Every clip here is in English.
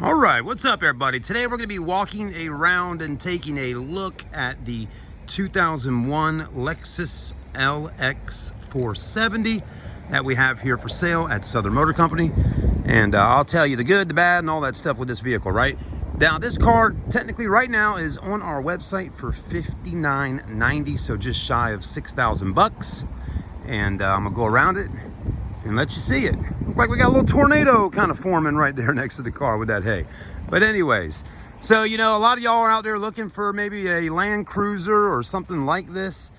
All right, what's up everybody? Today we're going to be walking around and taking a look at the 2001 Lexus LX470 that we have here for sale at Southern Motor Company. And I'll tell you the good, the bad, and all that stuff with this vehicle, right? Now, this car technically right now is on our website for $59.90, so just shy of 6,000 bucks. And I'm gonna go around it and let you see it. Looks like we got a little tornado kind of forming right there next to the car with that hay. But anyways, so you know, a lot of y'all are out there looking for maybe a Land Cruiser or something like this,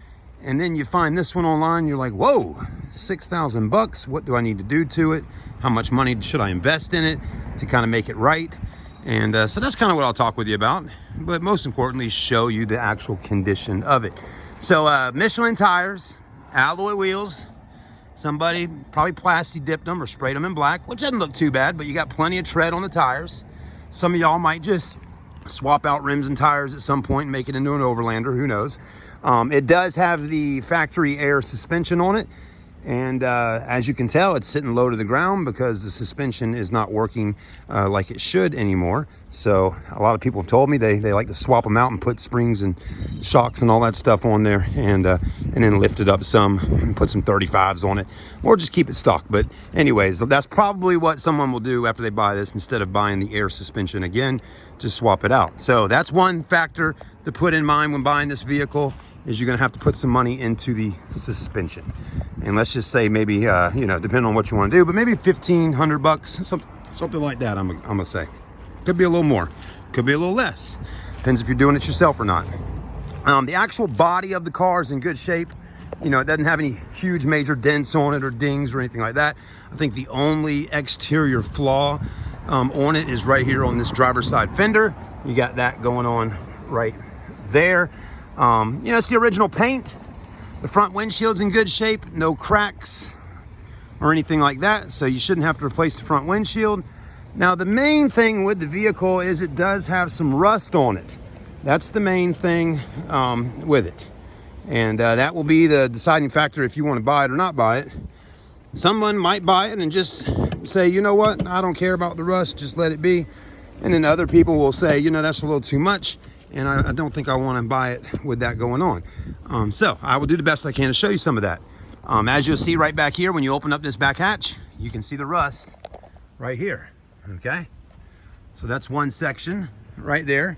and then you find this one online, you're like, whoa, 6,000 bucks, what do I need to do to it? How much money should I invest in it to kind of make it right? And so that's kind of what I'll talk with you about, but most importantly, show you the actual condition of it. So Michelin tires, alloy wheels. Somebody probably plasti dipped them or sprayed them in black, which doesn't look too bad, but you got plenty of tread on the tires. Some of y'all might just swap out rims and tires at some point and make it into an Overlander, who knows. It does have the factory air suspension on it. And as you can tell, it's sitting low to the ground because the suspension is not working like it should anymore. So a lot of people have told me they like to swap them out and put springs and shocks and all that stuff on there, and then lift it up some and put some 35s on it, or just keep it stock. But anyways, that's probably what someone will do after they buy this. Instead of buying the air suspension again, just swap it out. So that's one factor to put in mind when buying this vehicle, is you're gonna have to put some money into the suspension. And let's just say maybe, you know, depending on what you want to do, but maybe 1,500 bucks, something like that, I'm gonna say. Could be a little more, could be a little less. Depends if you're doing it yourself or not. The actual body of the car is in good shape. You know, it doesn't have any huge major dents on it or dings or anything like that. I think the only exterior flaw on it is right here on this driver's side fender. You got that going on right there. You know, it's the original paint. The front windshield's in good shape, no cracks or anything like that, so you shouldn't have to replace the front windshield. Now, the main thing with the vehicle is it does have some rust on it. That's the main thing with it. And that will be the deciding factor if you want to buy it or not buy it. Someone might buy it and just say, you know what, I don't care about the rust, just let it be. And then other people will say, you know, that's a little too much, and I don't think I want to buy it with that going on. So I will do the best I can to show you some of that. As you'll see right back here, when you open up this back hatch, you can see the rust right here, okay? So that's one section right there.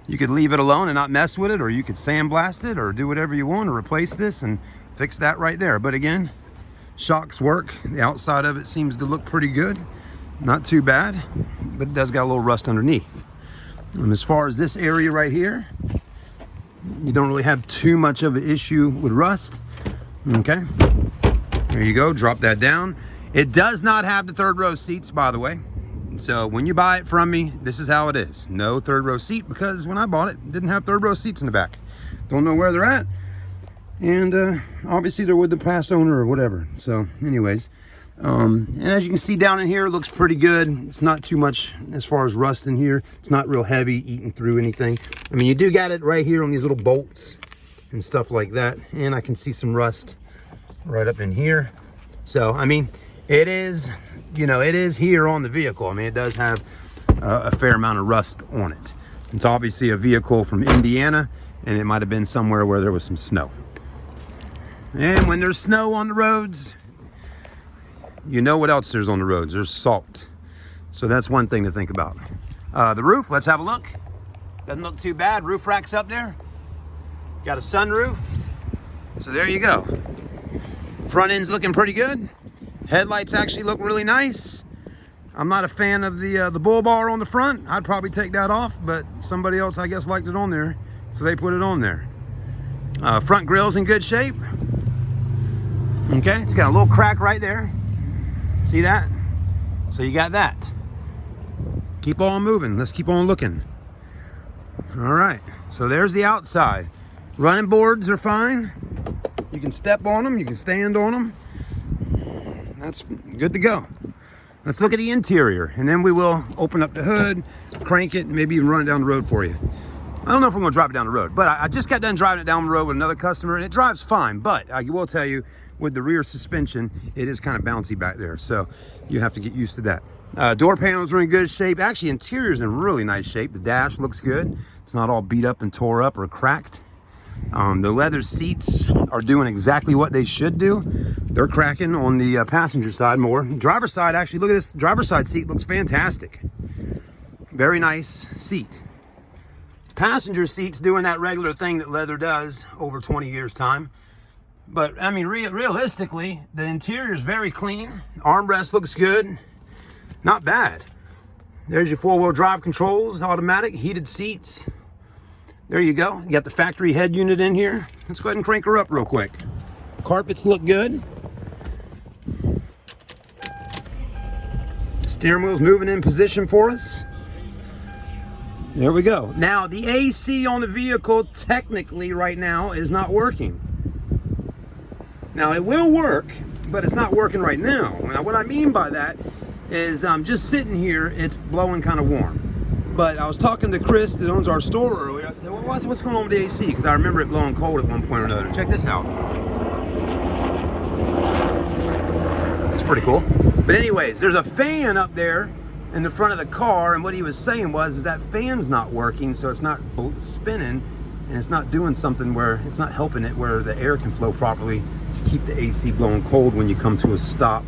You could leave it alone and not mess with it, or you could sandblast it or do whatever you want to replace this and fix that right there. But again, shocks work. The outside of it seems to look pretty good. Not too bad, but it does got a little rust underneath. As far as this area right here, you don't really have too much of an issue with rust. Okay, there you go, drop that down. It does not have the third row seats, by the way. So when you buy it from me, this is how it is. No third row seat, because when I bought it, it didn't have third row seats in the back. Don't know where they're at. And obviously they're with the past owner or whatever. So anyways, and as you can see down in here, it looks pretty good. It's not too much as far as rust in here. It's not real heavy, eating through anything. I mean, you do got it right here on these little bolts and stuff like that. And I can see some rust right up in here. So, I mean, it is, you know, it is here on the vehicle. I mean, it does have a fair amount of rust on it. It's obviously a vehicle from Indiana, and it might have been somewhere where there was some snow. And when there's snow on the roads, you know what else there's on the roads? There's salt. So that's one thing to think about. The roof, let's have a look. Doesn't look too bad. Roof rack's up there. Got a sunroof. So there you go. Front end's looking pretty good. Headlights actually look really nice. I'm not a fan of the bull bar on the front. I'd probably take that off, but somebody else, I guess, liked it on there, so they put it on there. Front grill's in good shape. Okay, it's got a little crack right there. See that? So you got that. Keep on moving. Let's keep on looking. All right, so there's the outside. Running boards are fine. You can step on them, you can stand on them. That's good to go. Let's look at the interior, and then we will open up the hood, crank it, maybe even run it down the road for you. I don't know if we're gonna drive it down the road, but I just got done driving it down the road with another customer, and it drives fine, but I will tell you, with the rear suspension, it is kind of bouncy back there, so you have to get used to that. Door panels are in good shape. Actually, interior's in really nice shape. The dash looks good. It's not all beat up and tore up or cracked. The leather seats are doing exactly what they should do. They're cracking on the passenger side more. Driver's side, actually, look at this. Driver's side seat looks fantastic. Very nice seat. Passenger seat's doing that regular thing that leather does over 20 years time. But I mean, realistically, the interior is very clean. Armrest looks good. Not bad. There's your four-wheel drive controls, automatic, heated seats. There you go. You got the factory head unit in here. Let's go ahead and crank her up real quick. Carpets look good. Steering wheel's moving in position for us. There we go. Now, the AC on the vehicle technically right now is not working. Now, it will work, but it's not working right now. Now, what I mean by that is I'm just sitting here, it's blowing kind of warm. But I was talking to Chris that owns our store earlier. I said, well, what's going on with the AC? Because I remember it blowing cold at one point or another. Check this out. It's pretty cool. But anyways, there's a fan up there in the front of the car, and what he was saying was that fan's not working, so it's not spinning, and it's not doing something where it's not helping it where the air can flow properly to keep the AC blowing cold when you come to a stop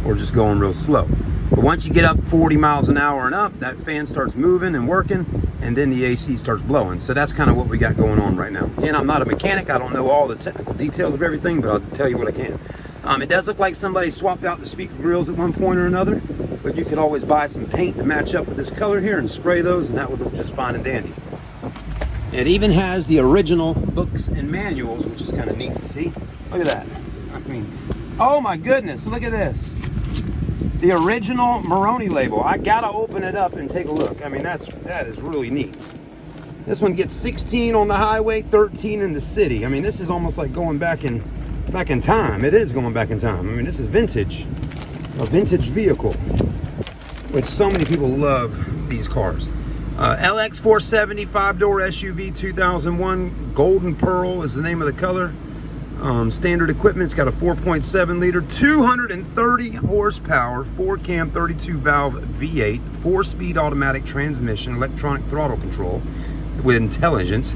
or just going real slow. But once you get up 40 miles an hour and up, that fan starts moving and working, and then the AC starts blowing. So that's kind of what we got going on right now. Again, I'm not a mechanic. I don't know all the technical details of everything, but I'll tell you what I can. It does look like somebody swapped out the speaker grills at one point or another, but you could always buy some paint to match up with this color here and spray those, and that would look just fine and dandy. It even has the original books and manuals, which is kind of neat to see. Look at that. I mean, oh my goodness, look at this. The original Moroni label. I gotta open it up and take a look. I mean, that is really neat. This one gets 16 on the highway, 13 in the city. I mean, this is almost like going back in time. It is going back in time. I mean, this is vintage, a vintage vehicle, which so many people love these cars. LX470 5-door SUV 2001. Golden Pearl is the name of the color. Standard equipment. It's got a 4.7 liter, 230 horsepower, 4-cam, 32 valve V8, 4-speed automatic transmission, electronic throttle control with intelligence.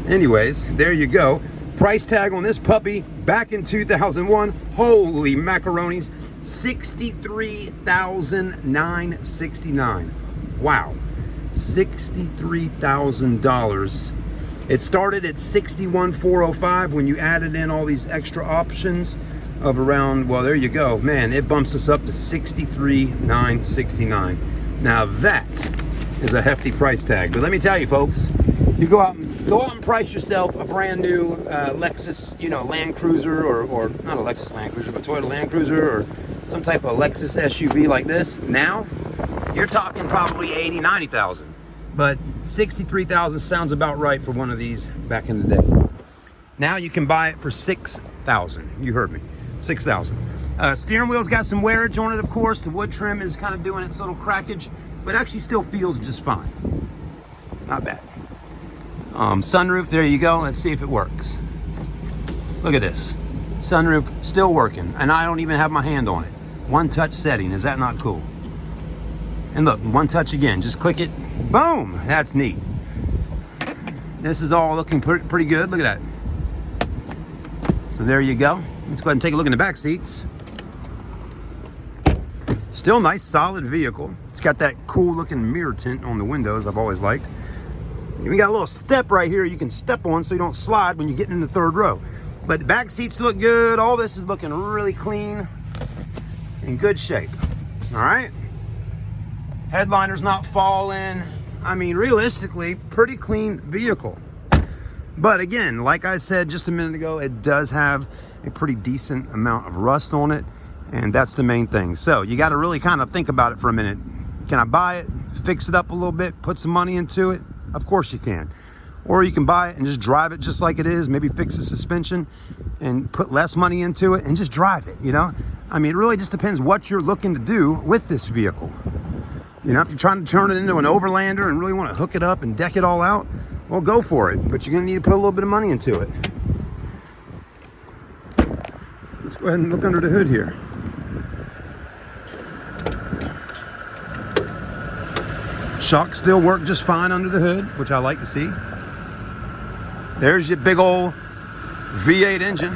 Anyways, there you go. Price tag on this puppy back in 2001. Holy macaronis, $63,969. Wow, $63,000. It started at $61,405 when you added in all these extra options of around, well, there you go. Man, it bumps us up to $63,969. Now that is a hefty price tag. But let me tell you, folks, you go out and price yourself a brand new Lexus, Land Cruiser, or not a Lexus Land Cruiser, but Toyota Land Cruiser, or some type of Lexus SUV like this. Now, you're talking probably $80,000, $90,000. But $63,000 sounds about right for one of these back in the day. Now you can buy it for $6,000. You heard me, $6,000. Steering wheel's got some wearage on it, of course. The wood trim is kind of doing its little crackage, but actually still feels just fine. Not bad. Sunroof, there you go. Let's see if it works. Look at this. Sunroof still working, and I don't even have my hand on it. One touch setting, is that not cool? And look, one touch again, just click it. Boom, that's neat. This is all looking pretty good. Look at that. So there you go. Let's go ahead and take a look in the back seats. Still nice, solid vehicle. It's got that cool looking mirror tint on the windows I've always liked. We got a little step right here you can step on so you don't slide when you get in the third row. But the back seats look good. All this is looking really clean, in good shape. All right. Headliner's not falling. I mean, realistically, pretty clean vehicle. But again, like I said just a minute ago, it does have a pretty decent amount of rust on it, and that's the main thing. So you got to really kind of think about it for a minute. Can I buy it, fix it up a little bit, put some money into it? Of course you can. Or you can buy it and just drive it just like it is, maybe fix the suspension and put less money into it and just drive it, I mean, it really just depends what you're looking to do with this vehicle. If you're trying to turn it into an overlander and really want to hook it up and deck it all out, well, go for it. But you're going to need to put a little bit of money into it. Let's go ahead and look under the hood here. Shocks still work just fine under the hood, which I like to see. There's your big old V8 engine,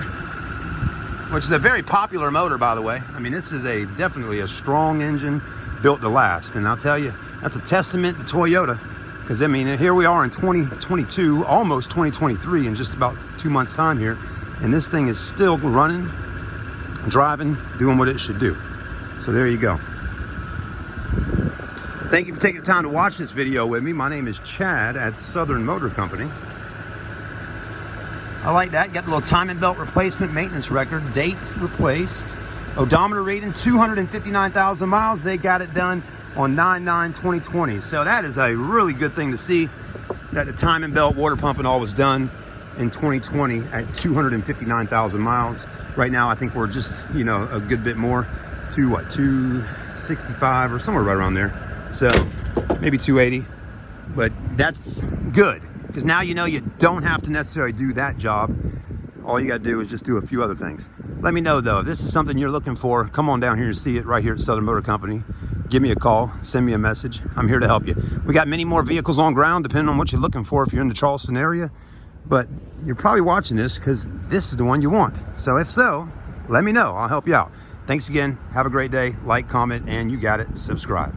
which is a very popular motor, by the way. I mean, this is definitely a strong engine built to last. And I'll tell you, that's a testament to Toyota. Because, I mean, here we are in 2022, almost 2023, in just about 2 months' time here. And this thing is still running, driving, doing what it should do. So there you go. Thank you for taking the time to watch this video with me. My name is Chad at Southern Motor Company. I like that. You got the little timing belt replacement maintenance record, date replaced. Odometer reading 259,000 miles. They got it done on 9/9/2020. So that is a really good thing to see, that the timing belt, water pump, and all was done in 2020 at 259,000 miles. Right now, I think we're just, you know, a good bit more to what, 265 or somewhere right around there. So maybe 280, but that's good. Because now you know you don't have to necessarily do that job. All you got to do is just do a few other things. Let me know, though, if this is something you're looking for, come on down here and see it right here at Southern Motor Company. Give me a call, send me a message. I'm here to help you. We got many more vehicles on ground, depending on what you're looking for if you're in the Charleston area. But you're probably watching this because this is the one you want. So if so, let me know. I'll help you out. Thanks again. Have a great day. Like, comment, and you got it. Subscribe.